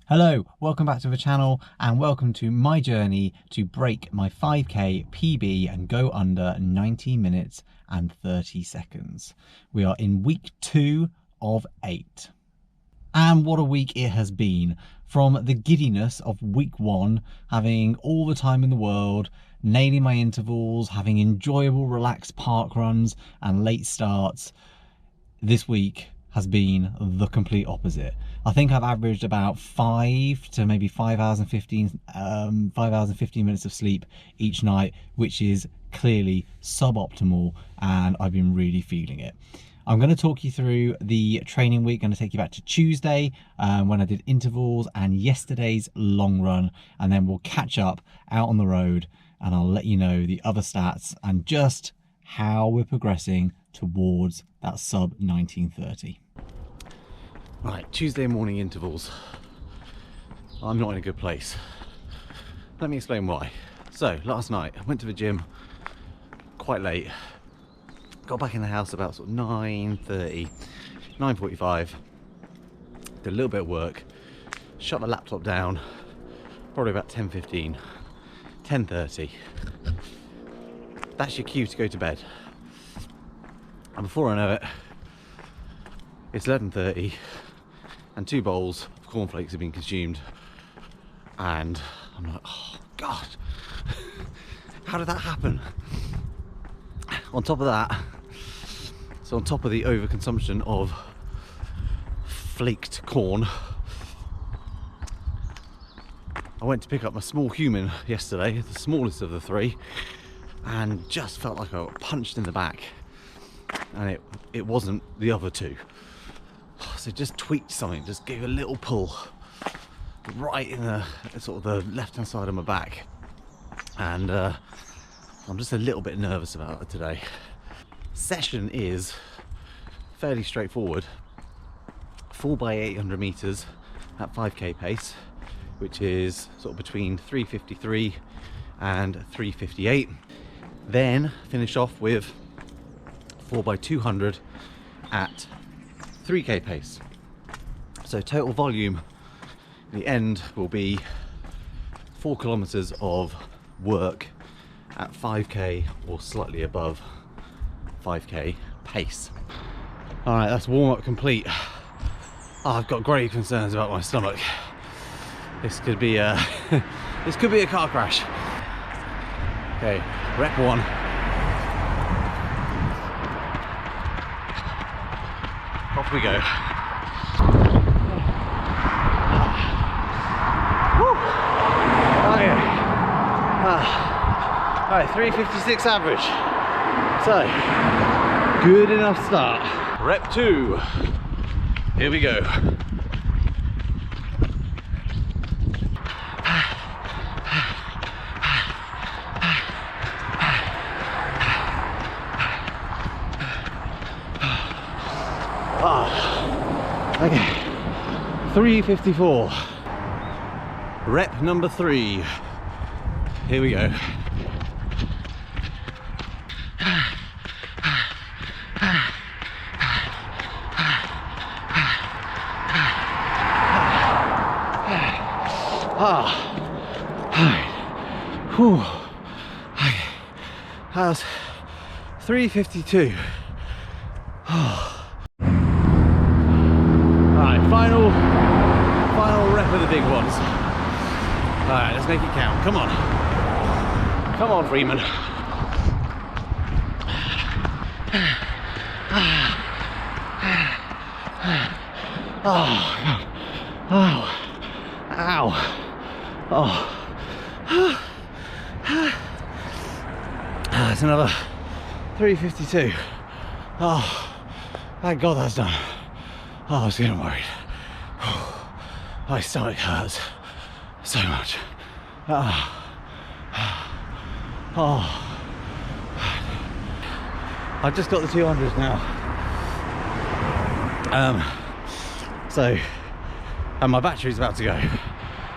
Hello, welcome back to the channel and welcome to my journey to break my 5k PB and go under 90 minutes and 30 seconds. We are in week 2 of 8. And what a week it has been. From the giddiness of week 1, having all the time in the world, nailing my intervals, having enjoyable relaxed park runs and late starts, this week has been the complete opposite. I think I've averaged about 5 to maybe 5 hours and 15 minutes of sleep each night, which is clearly suboptimal, and I've been really feeling it. I'm going to talk you through the training week. I'm going to take you back to Tuesday when I did intervals and yesterday's long run, and then we'll catch up out on the road and I'll let you know the other stats and just how we're progressing towards that sub 1930. Right, Tuesday morning intervals. I'm not in a good place. Let me explain why. So last night I went to the gym quite late, got back in the house about sort of 9:30, 9:45, did a little bit of work, shut the laptop down probably about 10:15, 10:30. That's your cue to go to bed. And before I know it, it's 11:30 and 2 bowls of cornflakes have been consumed, and I'm like, oh God, how did that happen? On top of that, so on top of the overconsumption of flaked corn, I went to pick up my small human yesterday, the smallest of the 3, and just felt like I got punched in the back, and it wasn't the other 2. So just tweaked something, just gave a little pull right in the sort of the left hand side of my back, and I'm just a little bit nervous about it today. Session is fairly straightforward. 4x800 meters at 5k pace, which is sort of between 3:53 and 3:58. Then finish off with 4x200 at 3k pace. So total volume in the end will be 4 kilometers of work at 5k or slightly above 5k pace. All right, that's warm-up complete. Oh, I've got grave concerns about my stomach. This could be a this could be a car crash. Okay, rep 1. Off we go. Woo. Oh yeah. All right, 3:56 average. So, good enough start. Rep 2. Here we go. Okay, 3:54. Rep number 3. Here we go. Whew. Okay. That was 3:52. Final rep of the big ones. All right, let's make it count. Come on. Come on, Freeman. Oh, oh, ow. Oh. That's another 3:52. Oh, thank God that's done. Oh, I was getting worried. My stomach hurts so much. Oh. I've just got the 200s now. And my battery's about to go.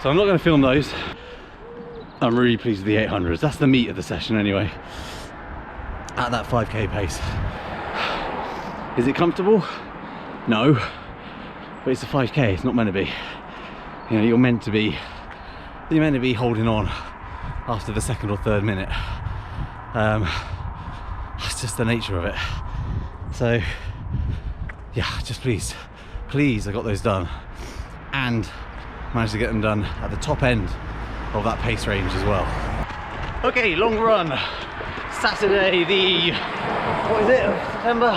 So I'm not going to film those. I'm really pleased with the 800s. That's the meat of the session anyway. At that 5k pace. Is it comfortable? No. But it's a 5k, it's not meant to be. you know, you're meant to be holding on after the second or third minute. It's just the nature of it. So yeah, just please I got those done and managed to get them done at the top end of that pace range as well. Okay, long run. Saturday the, what is it, September?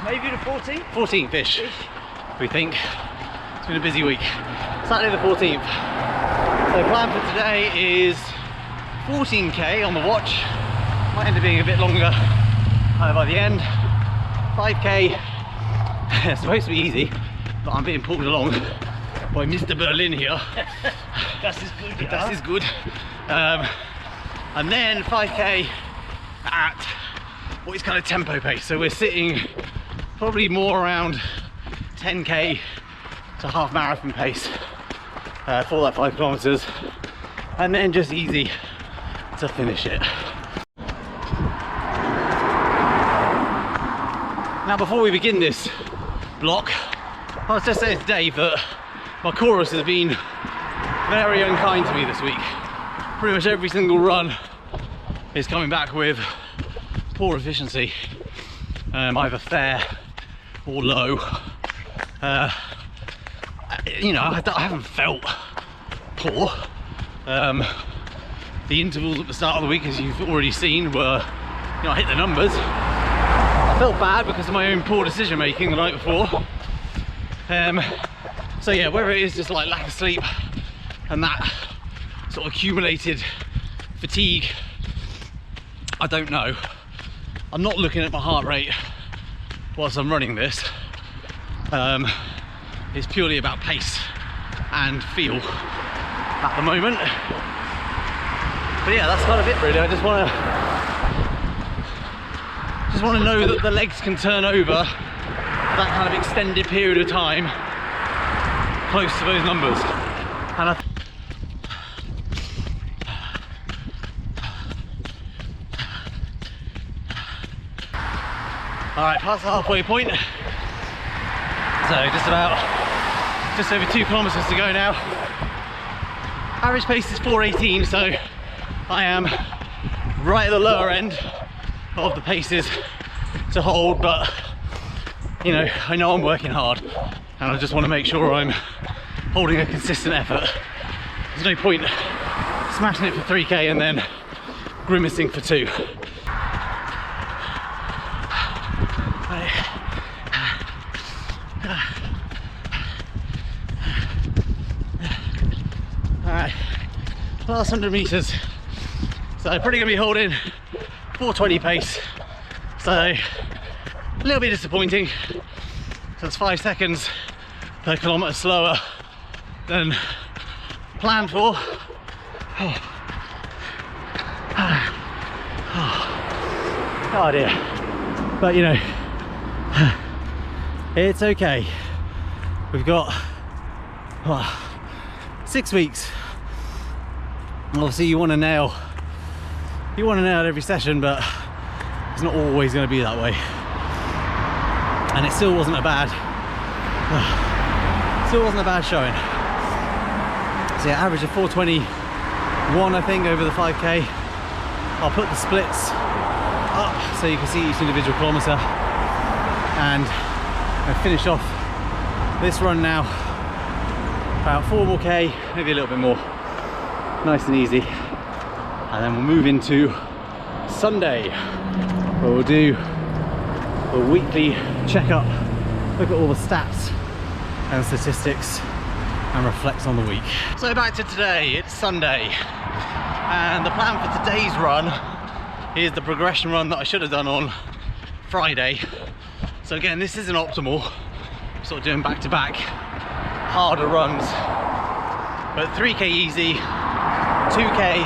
Maybe the 14th? 14th-ish, we think. It's been a busy week. Saturday the 14th. So the plan for today is 14k on the watch. Might end up being a bit longer by the end. 5k, it's supposed to be easy, but I'm being pulled along by Mr. Berlin here. Das ist good, yeah. Das is good. And then 5k at what is kind of tempo pace. So we're sitting probably more around 10k to half marathon pace for that 5 kilometers, and then just easy to finish it. Now, before we begin this block, I was just saying to Dave that my chorus has been very unkind to me this week. Pretty much every single run is coming back with poor efficiency, either fair or low. You know, I haven't felt poor. The intervals at the start of the week, as you've already seen, were, you know, I hit the numbers. I felt bad because of my own poor decision making the night before. So yeah, whether it is just like lack of sleep and that sort of accumulated fatigue, I don't know. I'm not looking at my heart rate whilst I'm running this. It's purely about pace and feel at the moment. But yeah, that's kind of it really. I just want to know that the legs can turn over that kind of extended period of time close to those numbers. And alright, past the halfway point. So just over 2 kilometers to go now. Average pace is 4:18, so I am right at the lower end of the paces to hold, but you know, I know I'm working hard and I just want to make sure I'm holding a consistent effort. There's no point smashing it for 3k and then grimacing for 2. Alright, last 100 meters. So I'm probably going to be holding 4:20 pace. So a little bit disappointing. So it's 5 seconds per kilometre slower than planned for. Oh dear. But you know, it's okay. We've got 6 weeks. Obviously you want to nail every session, but it's not always going to be that way. And it still wasn't a bad showing. So yeah, average of 4:21 I think over the 5k. I'll put the splits up so you can see each individual kilometre, and I finish off this run now about 4 more k, maybe a little bit more, nice and easy, and then we'll move into Sunday where we'll do a weekly checkup, look at all the stats and statistics and reflect on the week. So back to today, it's Sunday, and the plan for today's run is the progression run that I should have done on Friday. So again, this isn't optimal, sort of doing back-to-back harder runs, but 3k easy, 2k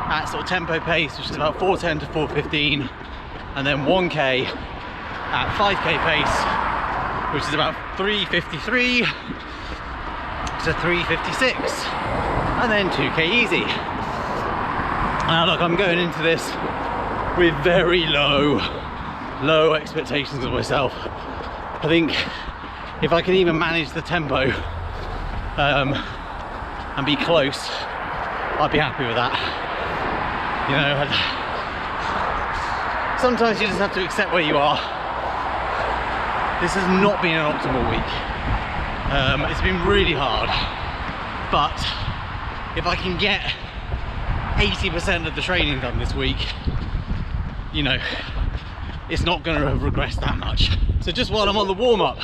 at sort of tempo pace, which is about 4:10 to 4:15, and then 1k at 5k pace, which is about 3:53 to 3:56, and then 2k easy. Now look, I'm going into this with very low expectations of myself. I think if I can even manage the tempo and be close, I'd be happy with that. You know, sometimes you just have to accept where you are. This has not been an optimal week. It's been really hard, but if I can get 80% of the training done this week, you know, it's not going to have regressed that much. So just while I'm on the warm-up,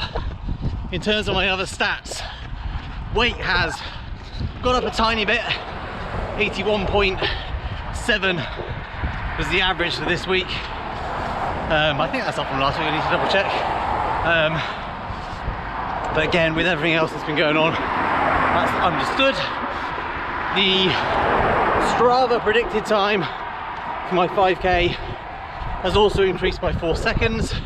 in terms of my other stats, weight has got up a tiny bit. 81.7 was the average for this week. I think that's up from last week, I need to double check. But again, with everything else that's been going on, that's understood. The Strava predicted time for my 5k has also increased by 4 seconds to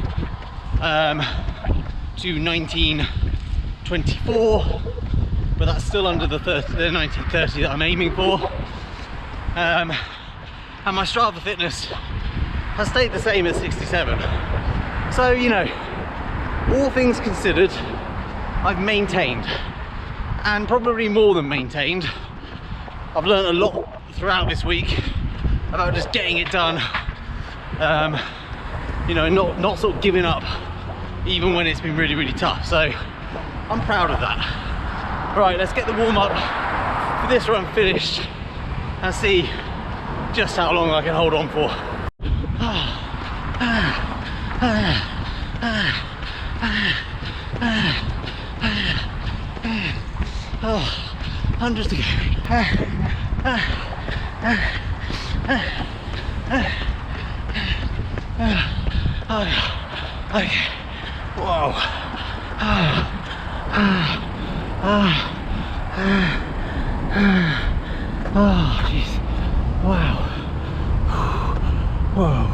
19:24, but that's still under the 19:30 that I'm aiming for. And my Strava fitness has stayed the same at 67. So, you know, all things considered, I've maintained, and probably more than maintained. I've learned a lot throughout this week about just getting it done, you know, not sort of giving up even when it's been really, really tough. So I'm proud of that. Right, let's get the warm-up for this run finished and see just how long I can hold on for. Oh, hundreds to go. Okay. Whoa. Oh, jeez. Wow. Whoa.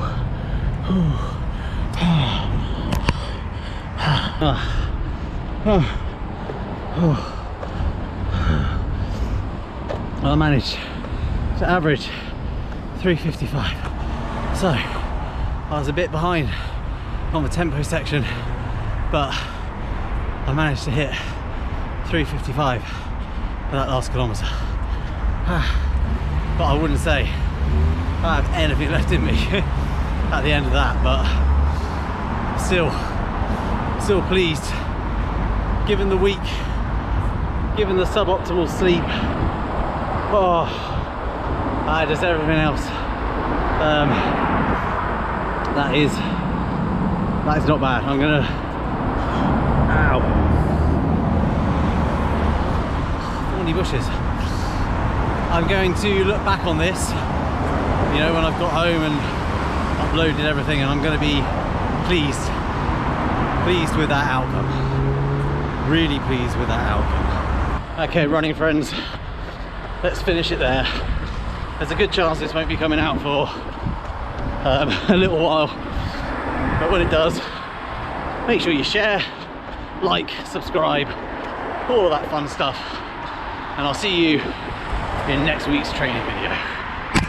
Well, I managed to average 3:55. So I was a bit behind on the tempo section, but I managed to hit 3:55 for that last kilometre. But I wouldn't say I have anything left in me at the end of that, but still pleased, given the week, given the suboptimal sleep, just everything else. That is not bad. I'm gonna, thorny bushes. I'm going to look back on this, you know, when I've got home and uploaded everything, and I'm going to be pleased with that outcome. Really pleased with that outcome. Okay, running friends, let's finish it there. There's a good chance this won't be coming out for a little while, but when it does, make sure you share, like, subscribe, all of that fun stuff, and I'll see you in next week's training video.